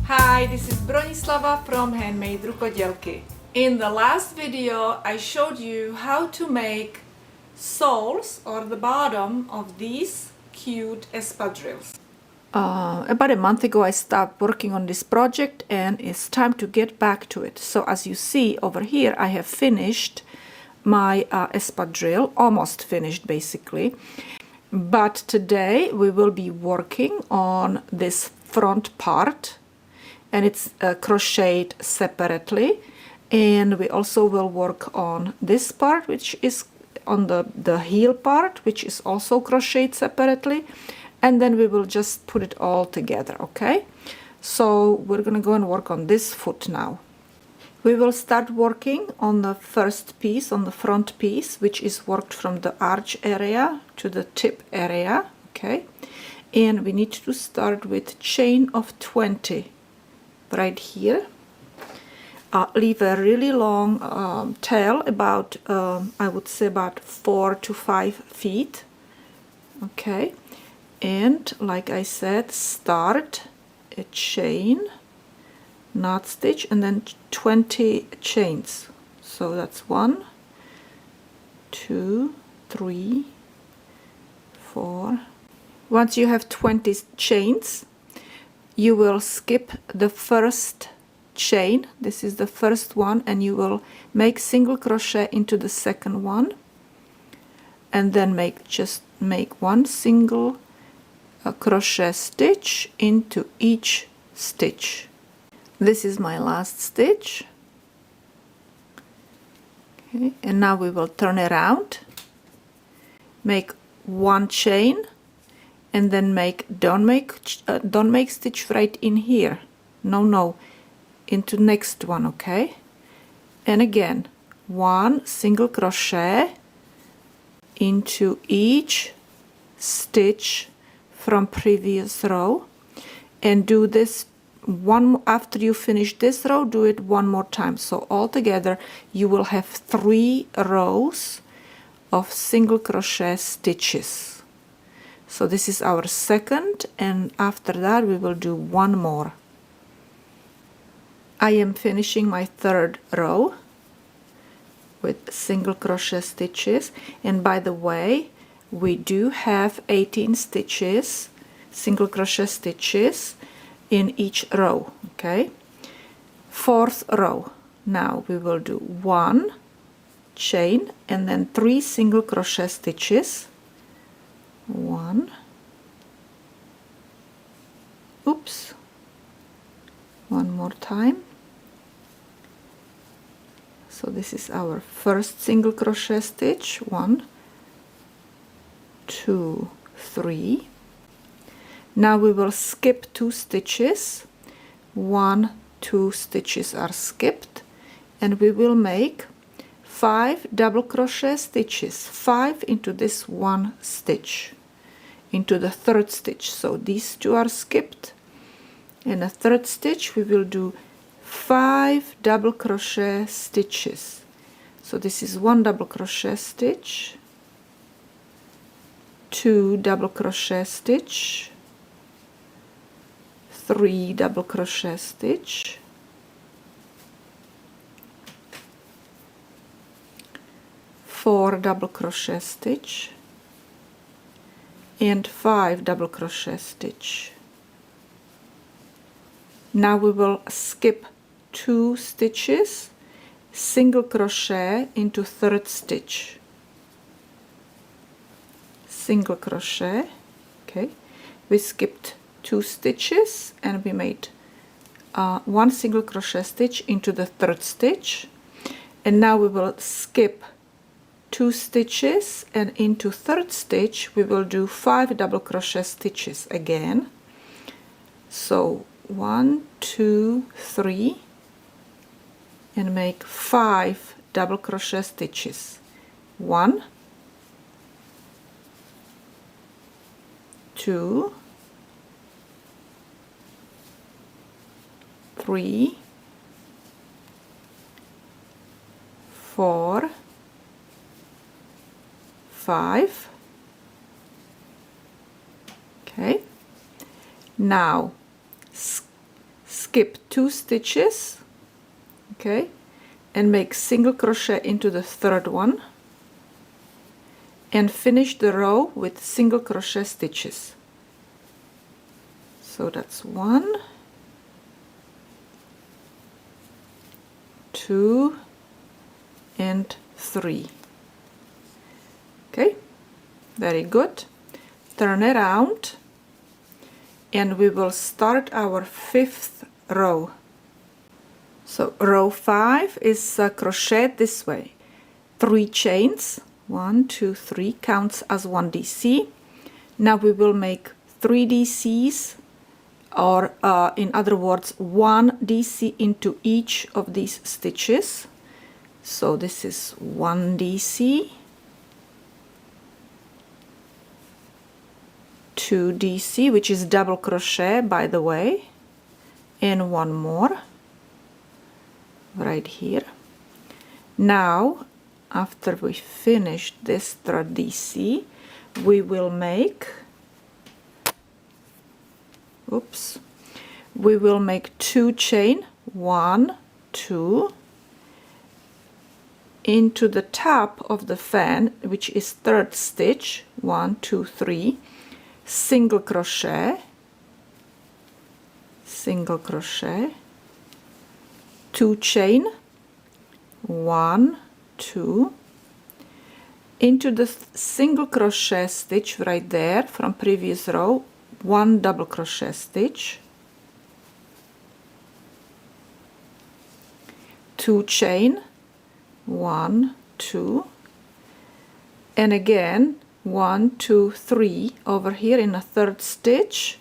Hi, this is Bronislava from HandMadeRukodelky. In the last video I showed you how to make soles or the bottom of these cute espadrilles. About a month ago I started working on this project and it's time to get back to it. So as you see over here I have finished my espadrille, almost finished basically. But today we will be working on this front part, and it's crocheted separately, and we also will work on this part, which is on the heel part, which is also crocheted separately, and then we will just put it all together. Okay, so we're gonna go and work on this foot now. We will start working on the first piece, on the front piece, which is worked from the arch area to the tip area. Okay, and we need to start with chain of 20 right here. Leave a really long tail, about I would say about 4 to 5 feet. Okay, and like I said, start a chain, knot stitch, and then 20 chains. So that's 1, 2, 3, 4. Once you have 20 chains, you will skip the first chain. This is the first one, and you will make single crochet into the second one, and then just make one single crochet stitch into each stitch. This is my last stitch. Okay, and now we will turn around, make one chain, and then don't make stitch right in here. No, into next one. Okay, and again one single crochet into each stitch from previous row, and do this one after you finish this row. Do it one more time, so altogether you will have 3 rows of single crochet stitches. So this is our second, and after that we will do one more. I am finishing my third row with single crochet stitches, and by the way, we do have 18 stitches, single crochet stitches in each row. Okay, 4th row, now we will do 1 chain and then 3 single crochet stitches. 1, oops, one more time. So this is our first single crochet stitch. 1, 2, 3. Now we will skip 2 stitches. 1, 2 stitches are skipped, and we will make 5 double crochet stitches, 5 into this one stitch, into the 3rd stitch. So these 2 are skipped. In the 3rd stitch we will do 5 double crochet stitches. So this is 1 double crochet stitch, 2 double crochet stitch, 3 double crochet stitch, 4 double crochet stitch, and 5 double crochet stitch. Now we will skip 2 stitches, single crochet into 3rd stitch, single crochet. Okay, we skipped 2 stitches and we made 1 single crochet stitch into the 3rd stitch, and now we will skip 2 stitches, and into 3rd stitch we will do 5 double crochet stitches again. So 1, 2, 3, and make 5 double crochet stitches. 1, 2, 3, 4, 5. Okay, now skip 2 stitches, okay, and make single crochet into the third one, and finish the row with single crochet stitches. So that's 1, 2, and 3. Okay, very good. Turn around and we will start our 5th row. So row 5 is crocheted this way. 3 chains, 1, 2, 3, counts as 1 DC. Now we will make 3 DCs, or in other words 1 DC into each of these stitches. So this is 1 DC, 2 DC, which is double crochet by the way, and 1 more right here. Now after we finish this third DC, we will make, we will make 2 chain, 1, 2, into the top of the fan, which is third stitch, 1, 2, 3, single crochet, single crochet, 2 chain, 1, 2, into the single crochet stitch right there from previous row, 1 double crochet stitch, 2 chain, 1, 2, and again 1, 2, 3 over here in a third stitch,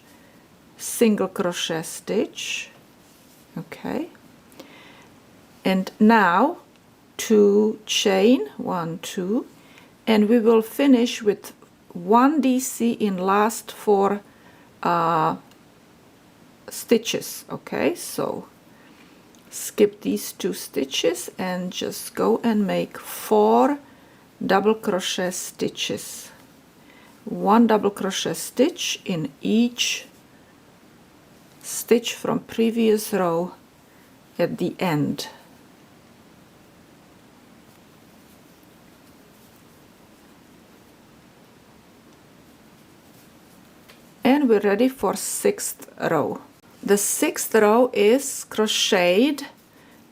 single crochet stitch, okay, and now 2 chain, 1, 2, and we will finish with 1 DC in last 4 stitches. Okay, so skip these 2 stitches and just go and make 4 double crochet stitches, 1 double crochet stitch in each stitch from previous row at the end. And we're ready for 6th row. The 6th row is crocheted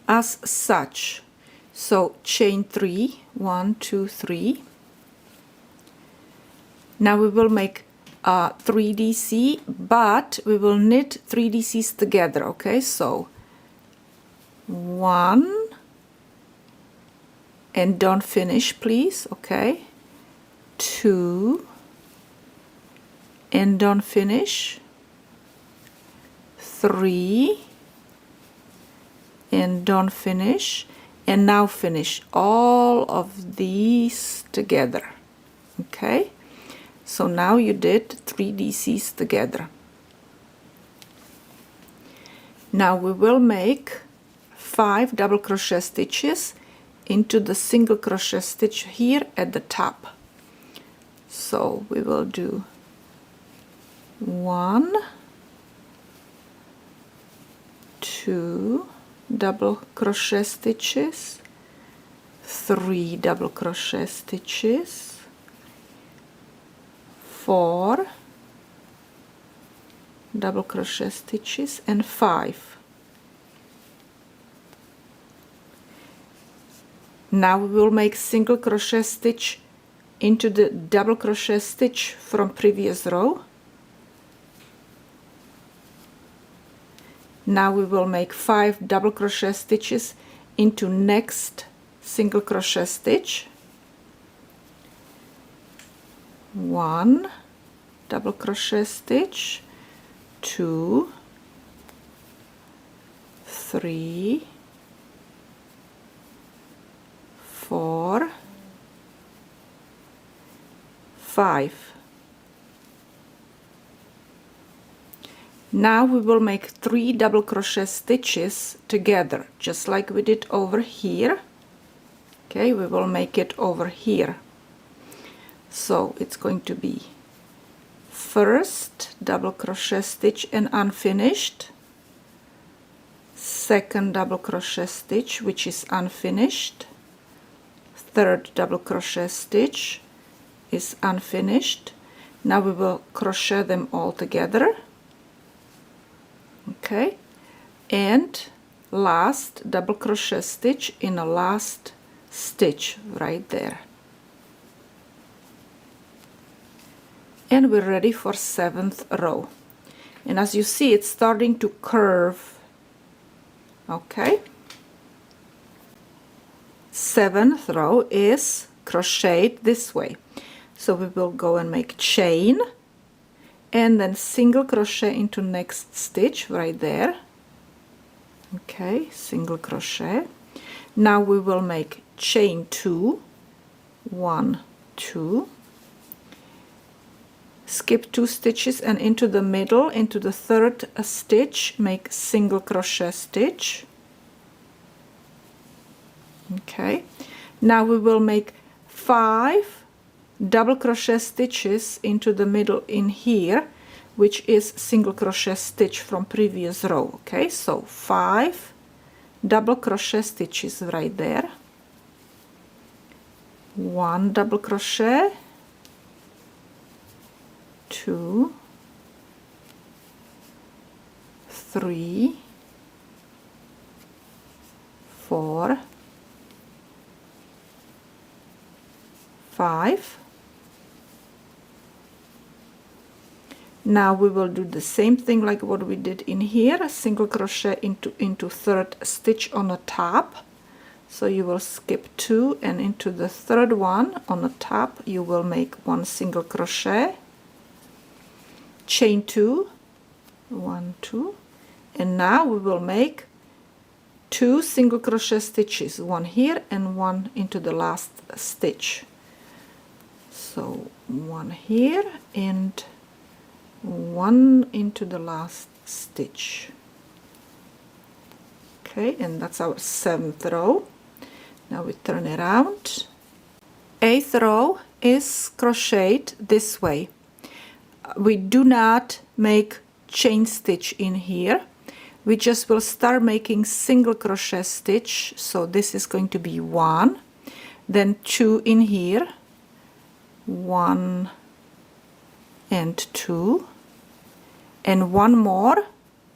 as such. So chain 3, 1, 2, 3. Now we will make 3 DC, but we will knit 3 DCs together. Okay, so 1, and don't finish please. Okay, 2, and don't finish, 3, and don't finish, and now finish all of these together. Okay, so now you did 3 DCs together. Now we will make 5 double crochet stitches into the single crochet stitch here at the top. So we will do 1, 2 double crochet stitches, 3 double crochet stitches, 4 double crochet stitches, and 5. Now we will make single crochet stitch into the double crochet stitch from previous row. Now we will make 5 double crochet stitches into next single crochet stitch, 1 double crochet stitch, 2, 3, 4, 5. Now we will make 3 double crochet stitches together, just like we did over here. Okay, we will make it over here. So it's going to be first double crochet stitch and unfinished, second double crochet stitch, which is unfinished, third double crochet stitch is unfinished. Now we will crochet them all together, okay, and last double crochet stitch in a last stitch right there, and we're ready for 7th row. And as you see, it's starting to curve, okay. 7th row is crocheted this way, so we will go and make chain and then single crochet into next stitch right there, okay, single crochet. Now we will make chain 2, 1, 2, skip 2 stitches, and into the middle, into the 3rd stitch, make single crochet stitch, okay. Now we will make 5 double crochet stitches into the middle in here, which is single crochet stitch from previous row, okay. So 5 double crochet stitches right there, 1 double crochet, 2, 3, 4, 5. Now we will do the same thing like what we did in here, a single crochet into 3rd stitch on the top. So you will skip 2, and into the 3rd one on the top you will make 1 single crochet, chain 2, 1, 2, and now we will make 2 single crochet stitches, 1 here and 1 into the last stitch. So 1 here and 1 into the last stitch, okay, and that's our 7th row. Now we turn it around. 8th row is crocheted this way. We do not make chain stitch in here, we just will start making single crochet stitch. So this is going to be 1, then 2 in here, 1 and 2, and 1 more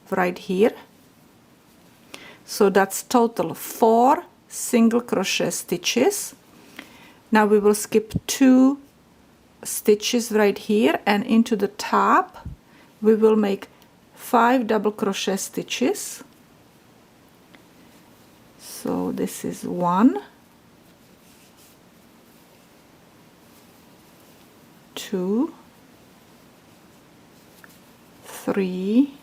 right here. So that's total 4 single crochet stitches. Now we will skip 2 stitches right here, and into the top we will make 5 double crochet stitches. So this is 1, 2, 3,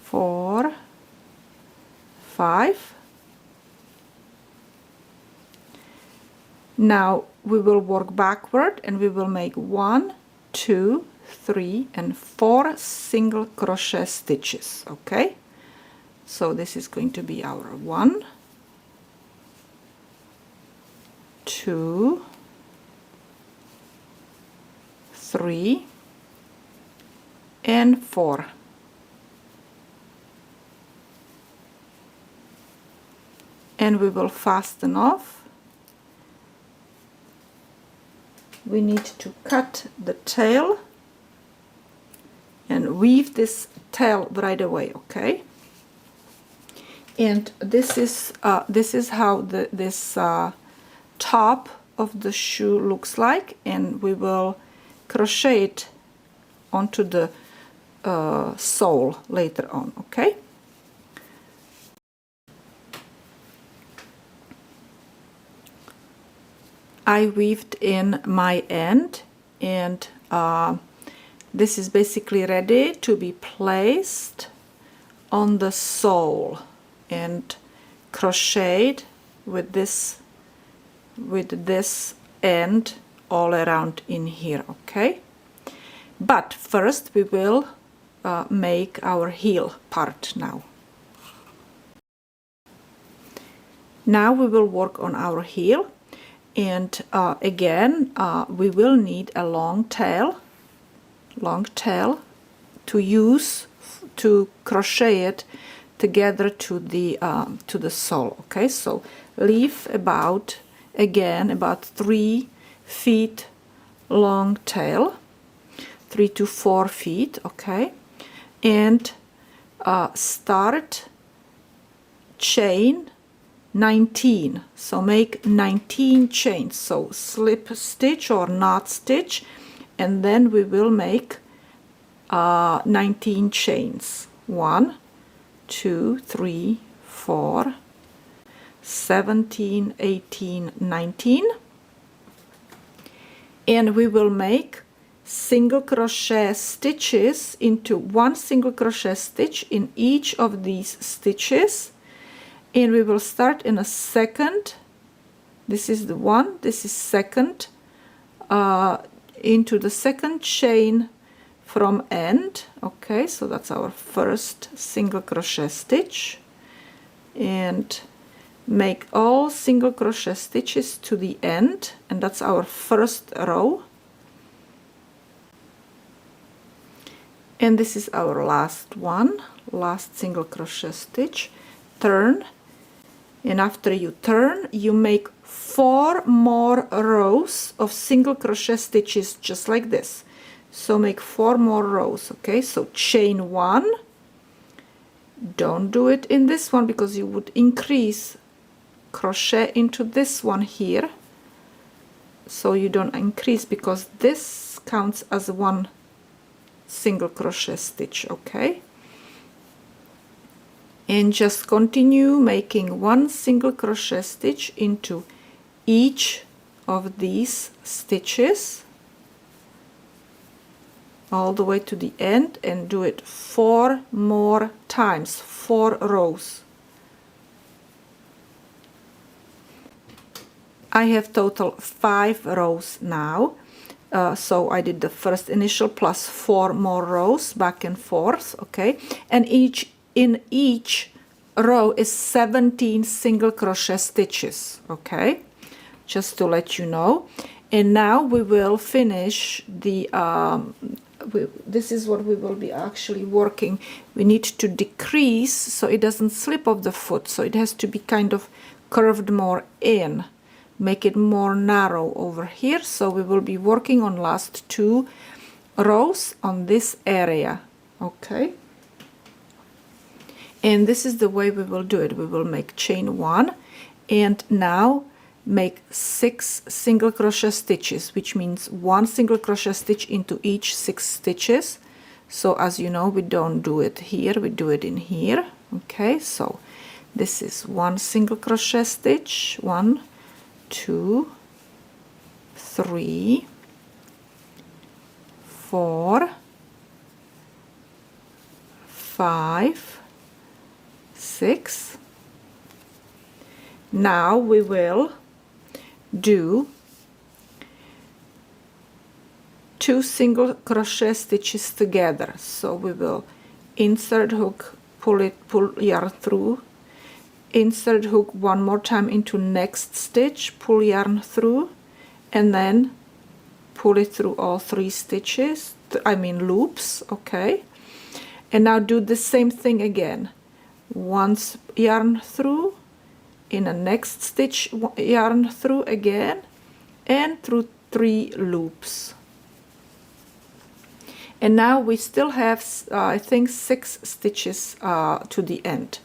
4, 5. Now we will work backward and we will make 1, 2, 3 and 4 single crochet stitches, okay. So this is going to be our 1, 2, 3 and 4. And we will fasten off. We need to cut the tail and weave this tail right away, okay. And this is how this top of the shoe looks like, and we will crochet it onto the sole later on, okay. I weaved in my end, and this is basically ready to be placed on the sole and crocheted with this end all around in here, okay. But first we will make our heel part now. Now we will work on our heel, and again we will need a long tail to use to crochet it together to the sole. Okay, so leave about, again, about 3 feet long tail, 3 to 4 feet. Okay, and start chain 19. So make 19 chains. So slip stitch or knot stitch, and then we will make 19 chains. 1, 2, 3, 4, 17, 18, 19. And we will make single crochet stitches into 1 single crochet stitch in each of these stitches, and we will start in a second. This is the one, this is second, into the second chain from end. Okay, so that's our first single crochet stitch, and make all single crochet stitches to the end, and that's our first row. And this is our last one, last single crochet stitch. Turn, and after you turn, you make 4 more rows of single crochet stitches just like this. So make 4 more rows. Okay, so chain 1. Don't do it in this one because you would increase crochet into this one here, so you don't increase, because this counts as 1 single crochet stitch. Okay, and just continue making 1 single crochet stitch into each of these stitches all the way to the end, and do it 4 more times, 4 rows. I have total 5 rows now. So I did the first initial plus 4 more rows back and forth. Okay, and in each row is 17 single crochet stitches. Okay, just to let you know. And now we will finish the this is what we will be actually working. We need to decrease so it doesn't slip off the foot, so it has to be kind of curved more in, make it more narrow over here. So we will be working on last 2 rows on this area. Okay, and this is the way we will do it. We will make chain 1, and now make 6 single crochet stitches, which means 1 single crochet stitch into each 6 stitches. So as you know, we don't do it here, we do it in here. Okay, so this is 1 single crochet stitch, 1, 2, 3, 4, 5, 6. Now we will do 2 single crochet stitches together. So we will insert hook, pull yarn through, insert hook one more time into next stitch, pull yarn through, and then pull it through all 3 stitches, loops. Okay, and now do the same thing again. Once yarn through, in a next stitch yarn through again, and through 3 loops. And now we still have I think 6 stitches to the end.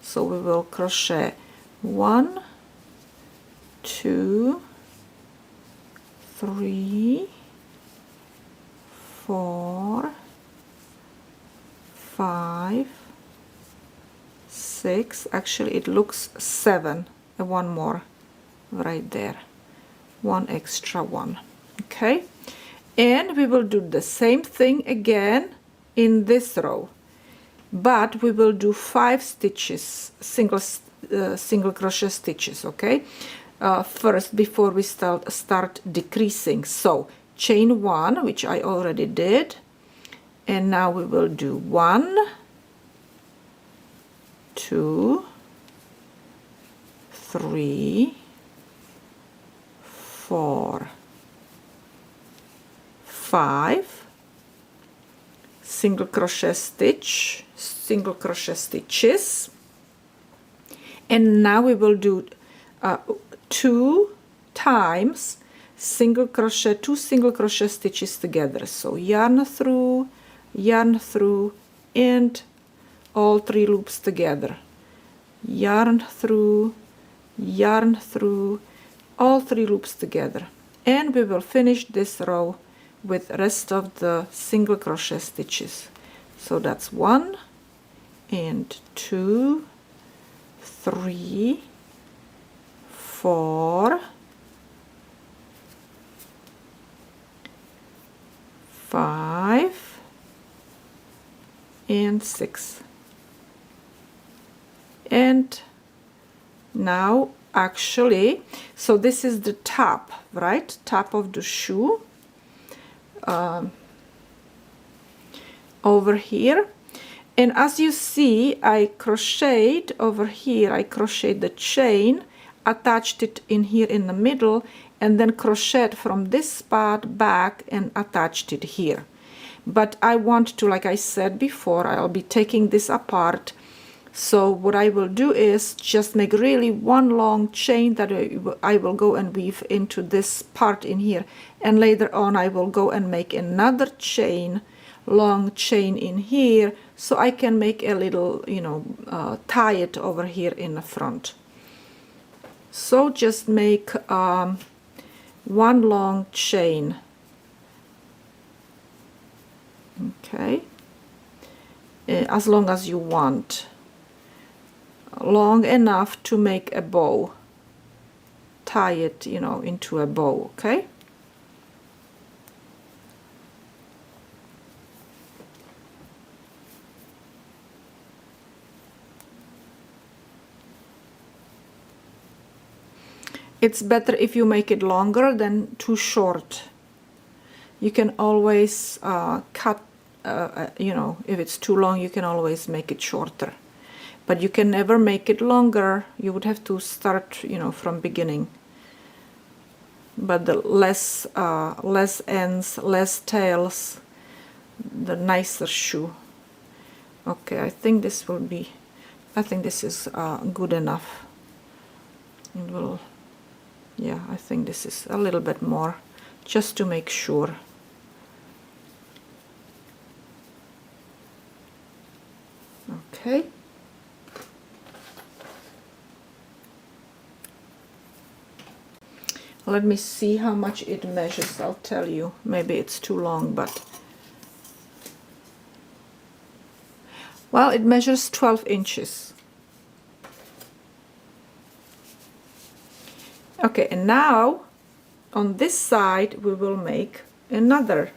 So we will crochet 1, 2, 3, 4, 5, 6. Actually it looks 7, and 1 more right there, 1 extra one. Okay, and we will do the same thing again in this row, but we will do 5 stitches, single crochet stitches. Okay, first, before we start decreasing. So chain 1, which I already did, and now we will do 1, 2, 3, 4, 5, single crochet stitch, single crochet stitches, and now we will do 2 times single crochet, 2 single crochet stitches together. So yarn through, and all 3 loops together, yarn through, all 3 loops together, and we will finish this row with rest of the single crochet stitches. So that's 1 and 2, 3, 4, 5, and 6. And now actually, so this is the top, right? Top of the shoe over here. And as you see, I crocheted over here, I crocheted the chain, attached it in here in the middle, and then crocheted from this spot back and attached it here. But I want to, like I said before, I'll be taking this apart. So what I will do is just make really one long chain that I will go and weave into this part in here, and later on I will go and make another chain, long chain in here, so I can make a little, you know, tie it over here in the front. So just make one long chain, okay, as long as you want, long enough to make a bow, tie it, you know, into a bow, okay? It's better if you make it longer than too short. You can always cut, you know, if it's too long, you can always make it shorter. But you can never make it longer. You would have to start, you know, from beginning. But the less ends, less tails, the nicer shoe. Okay, I think this will be, I think this is good enough. It will, yeah, I think this is a little bit more, just to make sure. Okay. Let me see how much it measures. I'll tell you. Maybe it's too long, but well, it measures 12 inches. Okay, and now on this side we will make another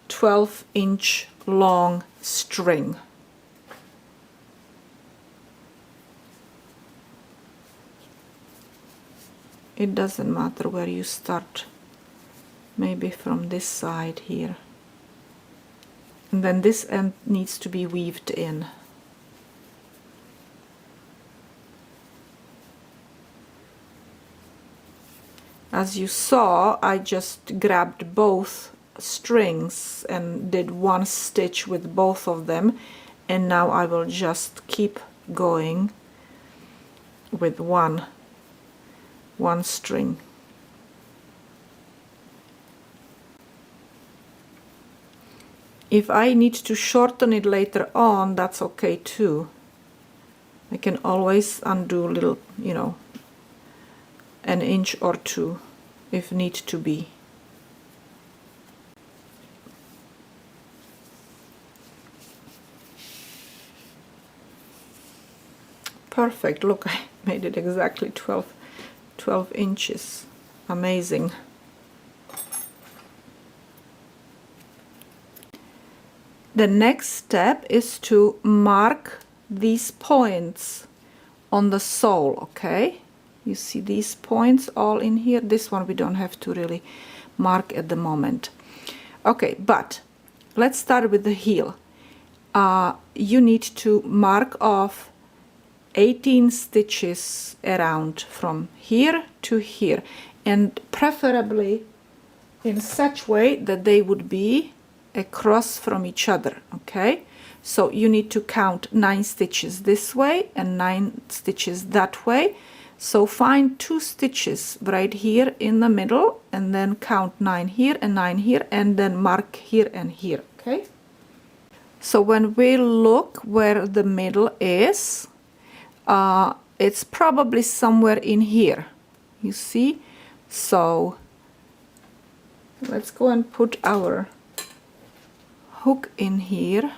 12-inch long string. It doesn't matter where you start, maybe from this side here, and then this end needs to be weaved in. As you saw, I just grabbed both strings and did one stitch with both of them, and now I will just keep going with one string. If I need to shorten it later on, that's okay too. I can always undo a little, you know, an inch or two if need to be. Perfect. Look, I made it exactly 12 inches. Amazing. The next step is to mark these points on the sole, okay? You see these points all in here. This one we don't have to really mark at the moment. Okay, but let's start with the heel. You need to mark off 18 stitches around from here to here, and preferably in such way that they would be across from each other. Okay, so you need to count 9 stitches this way and 9 stitches that way. So find 2 stitches right here in the middle and then count 9 here and 9 here and then mark here and here. Okay, so when we look where the middle is, it's probably somewhere in here, you see. So let's go and put our hook in here.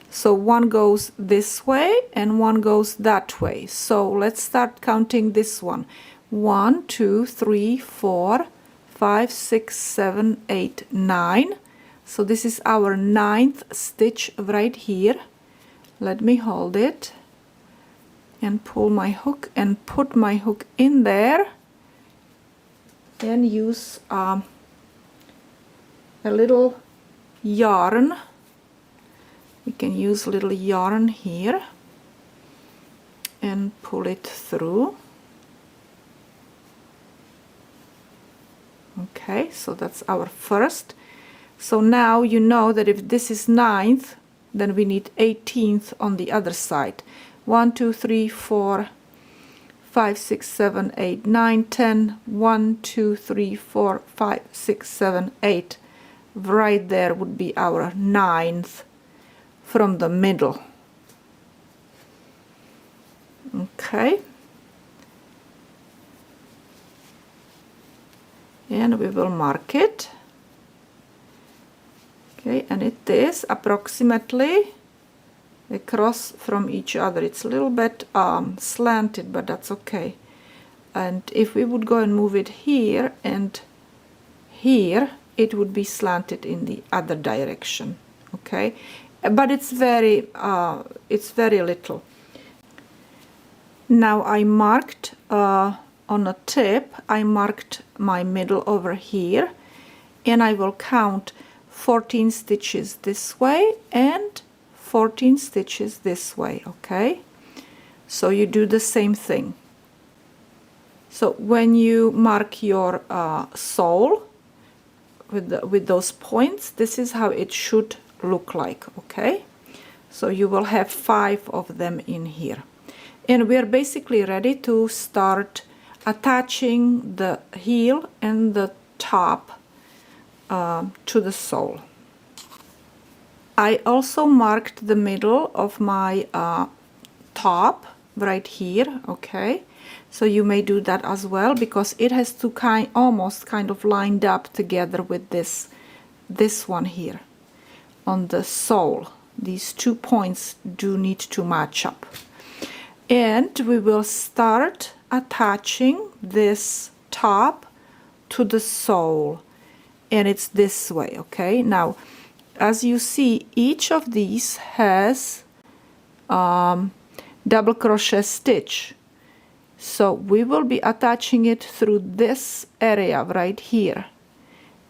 So one goes this way and one goes that way. So let's start counting this one. 1, 2, 3, 4, 5, 6, 7, 8, 9. So this is our 9th stitch right here. Let me hold it and pull my hook and put my hook in there and use a little yarn. We can use a little yarn here and pull it through. Okay, so that's our first. So now you know that if this is 9th, then we need 18th on the other side. 1, 2, 3, 4, 5, 6, 7, 8, 9, 10. 1, 2, 3, 4, 5, 6, 7, 8. Right there would be our 9th from the middle. Okay, and we will mark it. Okay, and it is approximately across from each other. It's a little bit slanted, but that's okay. And if we would go and move it here and here, it would be slanted in the other direction. Okay, but it's very little. Now I marked on a tip, I marked my middle over here, and I will count 14 stitches this way and 14 stitches this way. Okay, so you do the same thing. So when you mark your sole with those points, this is how it should look like. Okay, so you will have 5 of them in here, and we are basically ready to start attaching the heel and the top to the sole. I also marked the middle of my top right here. Okay, so you may do that as well, because it has to almost kind of lined up together with this one here on the sole. These 2 points do need to match up, and we will start attaching this top to the sole, and it's this way. Okay, now as you see, each of these has double crochet stitch, so we will be attaching it through this area right here,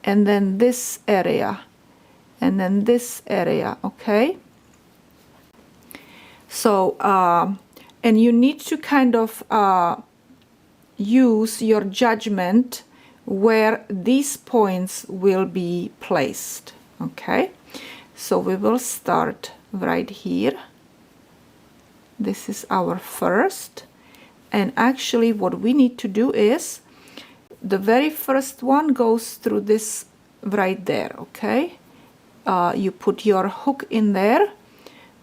and then this area, and then this area. Okay, so and you need to kind of use your judgment where these points will be placed. Okay, so we will start right here. This is our first, and actually what we need to do is the very first one goes through this right there. Okay, you put your hook in there,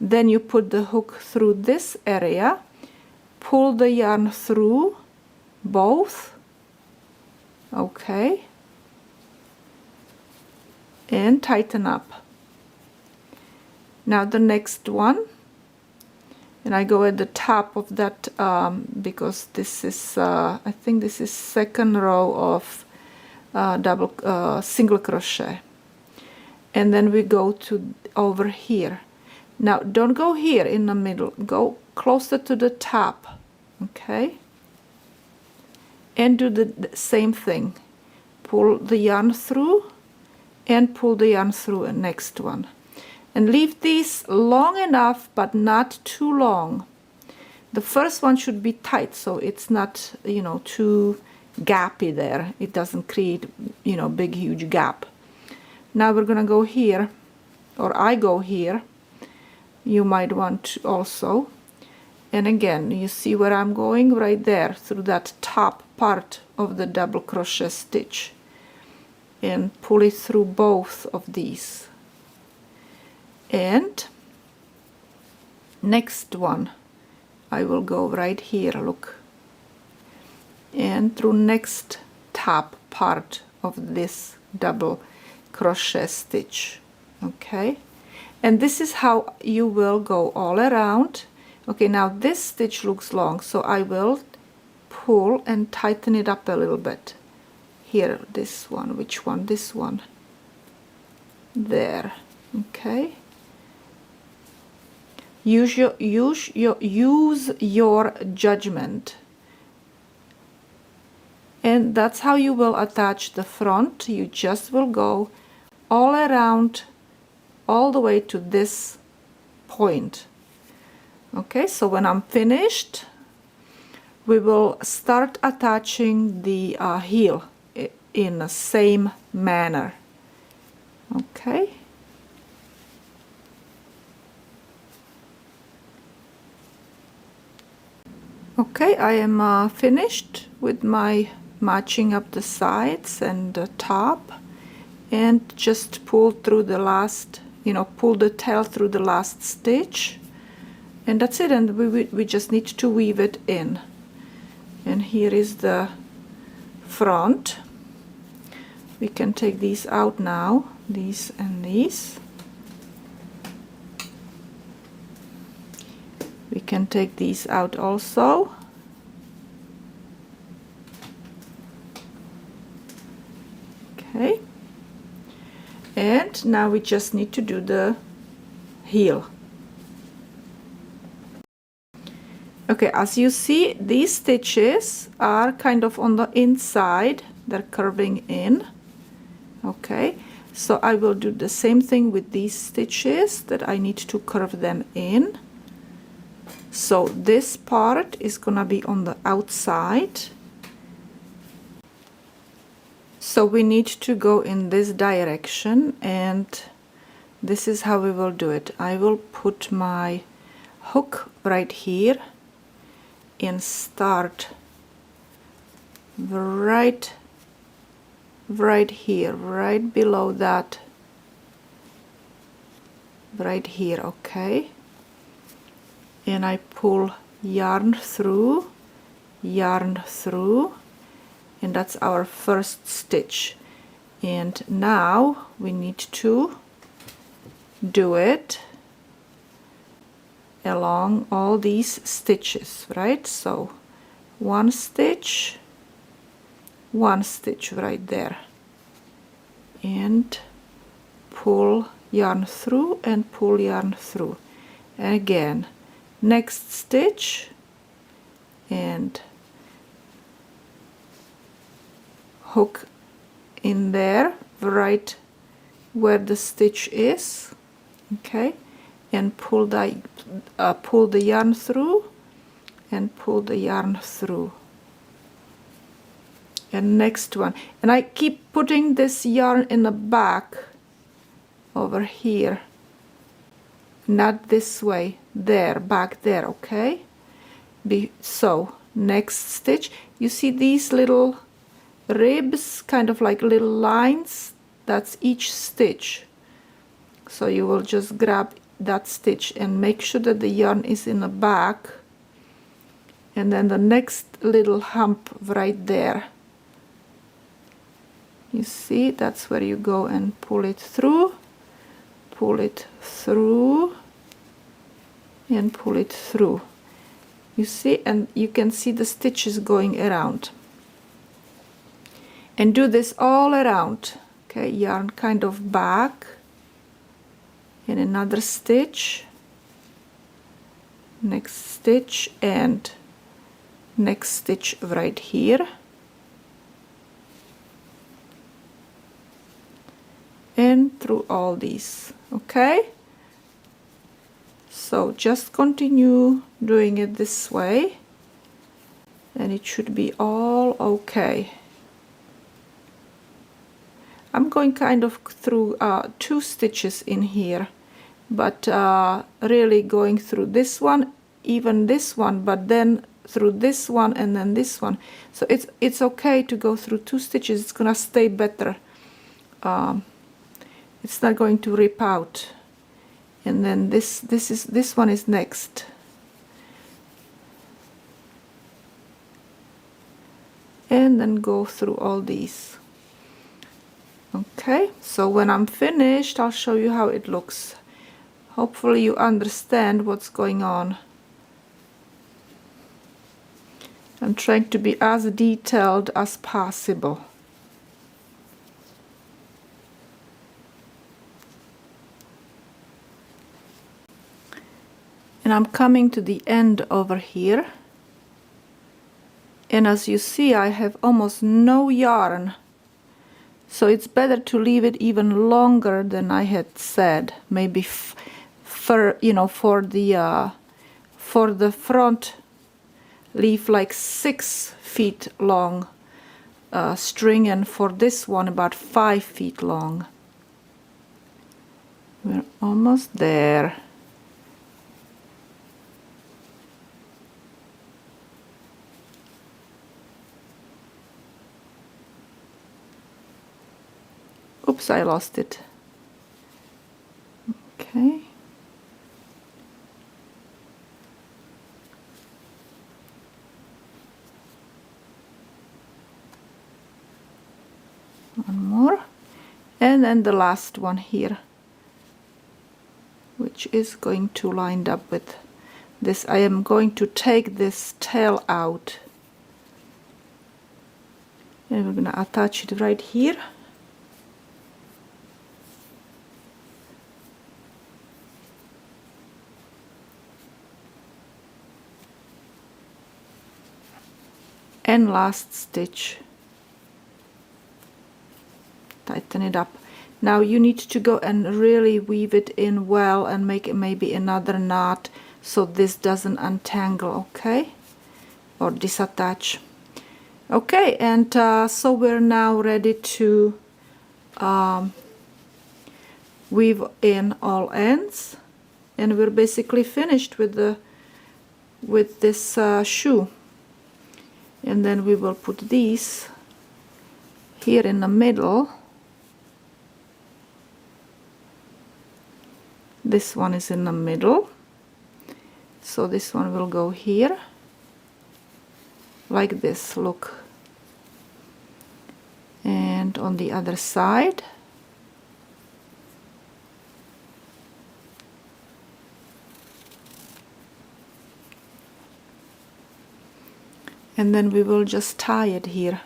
then you put the hook through this area, pull the yarn through both. Okay, and tighten up. Now the next one, and I go at the top of that because this is I think this is second row of single crochet, and then we go to over here. Now don't go here in the middle, go closer to the top. Okay, and do the same thing, pull the yarn through and pull the yarn through a next one, and leave these long enough but not too long. The first one should be tight, so it's not, you know, too gappy there. It doesn't create, you know, big huge gap. Now we're gonna go here, or I go here. You might want to also. And again, you see where I'm going? Right there, through that top part of the double crochet stitch, and pull it through both of these. And next one, I will go right here, look, and through next top part of this double crochet stitch. Okay, and this is how you will go all around. Okay, now this stitch looks long, so I will pull and tighten it up a little bit. Here, this one, which one? This one. There. Okay. Use your judgment. And that's how you will attach the front. You just will go all around, all the way to this point. Okay, so when I'm finished, we will start attaching the heel in the same manner. Okay. Okay, I am finished with my matching up the sides and the top, and just pull through the last, you know, pull the tail through the last stitch. And that's it, and we just need to weave it in. And here is the front. We can take these out now, these and these. We can take these out also. Okay. And now we just need to do the heel. Okay, as you see, these stitches are kind of on the inside, they're curving in. Okay, so I will do the same thing with these stitches, that I need to curve them in. So this part is gonna be on the outside. So we need to go in this direction, and this is how we will do it. I will put my hook right here and start right here, right below that, right here. Okay, and I pull yarn through, and that's our first stitch. And now we need to do it along all these stitches, right? So one stitch right there, and pull yarn through and pull yarn through. And again, next stitch, and hook in there right where the stitch is. Okay, and pull the yarn through and pull the yarn through. And next one, and I keep putting this yarn in the back over here, not this way, there, back there. Okay, so next stitch, you see these little ribs, kind of like little lines, that's each stitch. So you will just grab that stitch and make sure that the yarn is in the back, and then the next little hump right there, you see, that's where you go and pull it through, and pull it through. You see, and you can see the stitches going around. And do this all around. Okay, yarn kind of back, and another stitch, next stitch, and next stitch right here, and through all these. Okay, so just continue doing it this way. then it should be all okay. I'm going kind of through 2 stitches in here, but really going through this one, even this one, but then through this one and then this one. So it's okay to go through 2 stitches. It's gonna stay better. It's not going to rip out. And then this one is next. And then go through all these. Okay, so when I'm finished, I'll show you how it looks. Hopefully you understand what's going on. I'm trying to be as detailed as possible. And I'm coming to the end over here. And as you see, I have almost no yarn. So it's better to leave it even longer than I had said. Maybe for the front, leave like 6 feet long string, and for this one about 5 feet long. We're almost there. Oops, I lost it. Okay. One more. And then the last one here, which is going to line up with this. I am going to take this tail out. And we're going to attach it right here. And last stitch, tighten it up. Now you need to go and really weave it in well and make it maybe another knot so this doesn't untangle, okay, or disattach. Okay, and so we're now ready to weave in all ends, and we're basically finished with this shoe. And then we will put these here in the middle. This one is in the middle, so this one will go here like this, look. And on the other side, and then we will just tie it here.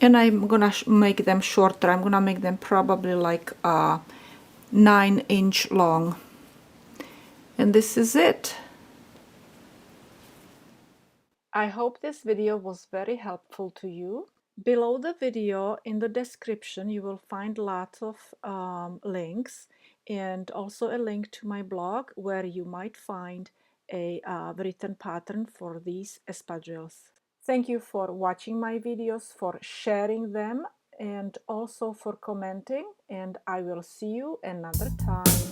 And I'm gonna make them shorter. I'm gonna make them probably like 9-inch long. And this is it. I hope this video was very helpful to you. Below the video in the description you will find lots of links, and also a link to my blog where you might find a written pattern for these espadrilles. Thank you for watching my videos, for sharing them, and also for commenting, and I will see you another time.